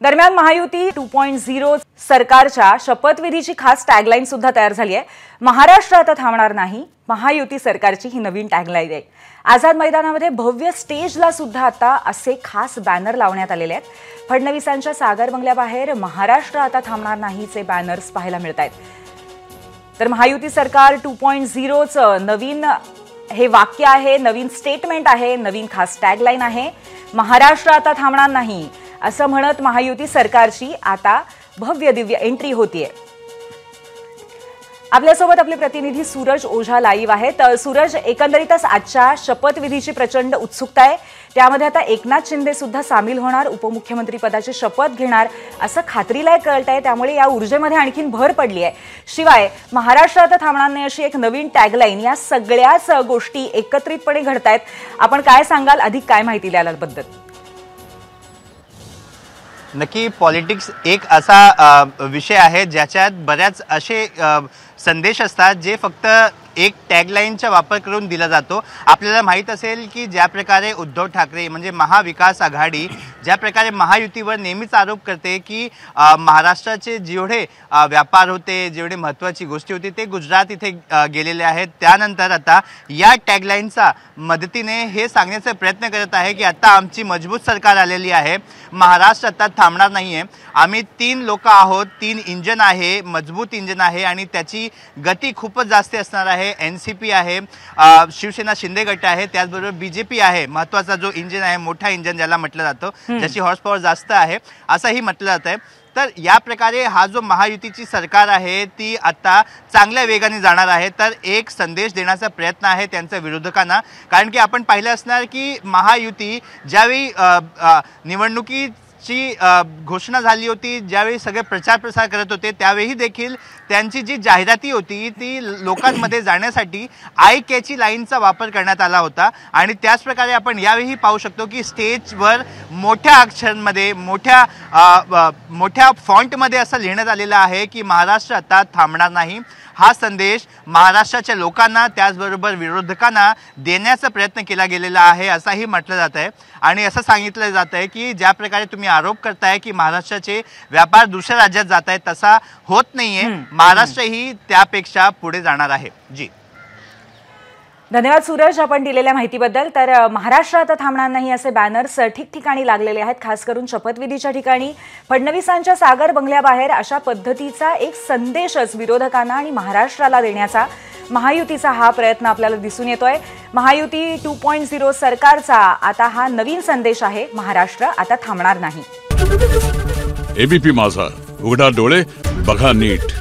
दरम्यान महायुती 2.0 सरकारच्या शपथविधीची खास टॅगलाईन सुद्धा तयार झाली आहे। महाराष्ट्र आता थांबणार नाही, महायुती सरकारची ही नवीन टॅगलाईन आहे। आझाद मैदानामध्ये भव्य स्टेजला सुद्धा आता असे खास बॅनर लावण्यात आलेले आहेत। फडणवीसांच्या सागर बंगल्याबाहेर महाराष्ट्र आता थांबणार नाहीचे बॅनर्स पाहायला मिळतात। तर महायुती सरकार 2.0 चं नवीन हे वाक्य आहे, नवीन स्टेटमेंट आहे, नवीन खास टॅगलाईन आहे। महाराष्ट्र आता थांबणार नाही असं म्हणत महायुती सरकारची आता भव्य दिव्य एंट्री होतीये। आपल्यासोबत आपले प्रतिनिधी सूरज ओझा लाईव्ह आहेत। सूरज, एकंदरीतच आजच्या शपथविधीची प्रचंड उत्सुकता आहे। त्यामध्ये आता एकनाथ शिंदे सुद्धा सामील होणार, उपमुख्यमंत्री पदाची शपथ घेणार असं खात्रीला कळतंय। त्यामुळे या ऊर्जेमध्ये आणखीन भर पडली आहे। शिवाय महाराष्ट्र आता थांबणार नाही अशी एक नवीन टॅगलाईन, या सगळ्याच गोष्टी एकत्रितपणे घडतायत। आपण काय सांगाल, अधिक काय माहिती द्याल याबद्दल? नक्की पॉलिटिक्स एक असा विषय आहे ज्याच्यात बऱ्याच असे संदेश असतात जे फक्त एक टॅगलाईनचा वापर करून दिला जातो। आपल्याला माहित असेल की ज्या प्रकारे उद्धव ठाकरे म्हणजे महाविकास आघाडी ज्या प्रकारे महायुतीवर नेहमीच आरोप करते की महाराष्ट्राचे जेवढे व्यापार होते, जेवढे महत्त्वाची गोष्टी होती ते गुजरात इथे गेलेले आहेत। त्यानंतर आता या टॅगलाईनचा मदतीने हे सांगण्याचा प्रयत्न करत आहे की आता आमची मजबूत सरकार आलेली आहे, महाराष्ट्र आता थांबणार नाही आहे। आम्ही 3 लोक आहोत, 3 इंजन आहे, मजबूत इंजन आहे आणि त्याची गती खूपच जास्त असणार आहे। एनसीपी आहे, शिवसेना शिंदे गट आहे, त्याचबरोबर बीजेपी आहे, महत्त्वाचा जो इंजन आहे, मोठा इंजन ज्याला म्हटलं जातं, ज्याची हॉर्स पॉवर जास्त आहे असंही म्हटलं जात आहे। तर या प्रकारे हा जो महायुतीची सरकार आहे ती आता चांगल्या वेगाने जाणार आहे। तर एक संदेश देण्याचा प्रयत्न आहे त्यांच्या विरोधकांना, कारण की आपण पाहिलं असणार की महायुती ज्यावेळी निवडणुकीची घोषणा झाली होती, ज्यावेळी सगळे प्रचार प्रसार करत होते, त्यावेळी देखील त्यांची जी जाहिराती होती ती लोकांमध्ये जाण्यासाठी आय कॅची लाईनचा वापर करण्यात आला होता। आणि त्याच प्रकारे आपण यावेळी पाहू शकतो की स्टेजवर मोठ्या अक्षरांमध्ये मोठ्या फॉन्टमध्ये असं लिहिण्यात आलेलं आहे की महाराष्ट्र आता थांबणार नाही। हा संदेश महाराष्ट्राच्या लोकांना त्याचबरोबर विरोधकांना देण्याचा प्रयत्न केला गेलेला आहे असंही म्हटलं जात आहे। आणि असं सांगितलं जात आहे की ज्या प्रकारे तुम्ही आरोप करताय की महाराष्ट्राचे व्यापार दुसऱ्या राज्यात जात आहेत तसा होत नाहीये, महाराष्ट्र ही त्यापेक्षा पुढे जाणार आहे। जी धन्यवाद सूरज आपण दिलेल्या माहितीबद्दल। तर महाराष्ट्र आता थांबणार नाही असे बॅनर्स ठिकठिकाणी लागलेले आहेत, खास करून शपथविधीच्या ठिकाणी, फडणवीसांच्या सागर बंगल्याबाहेर। अशा पद्धतीचा एक संदेशच विरोधकांना आणि महाराष्ट्राला देण्याचा महायुतीचा हा प्रयत्न आपल्याला दिसून येतोय। महायुती 2.0 सरकारचा आता हा नवीन संदेश आहे, महाराष्ट्र आता थांबणार नाही। एबीपी माझा, उघडा डोळे बघा नीट।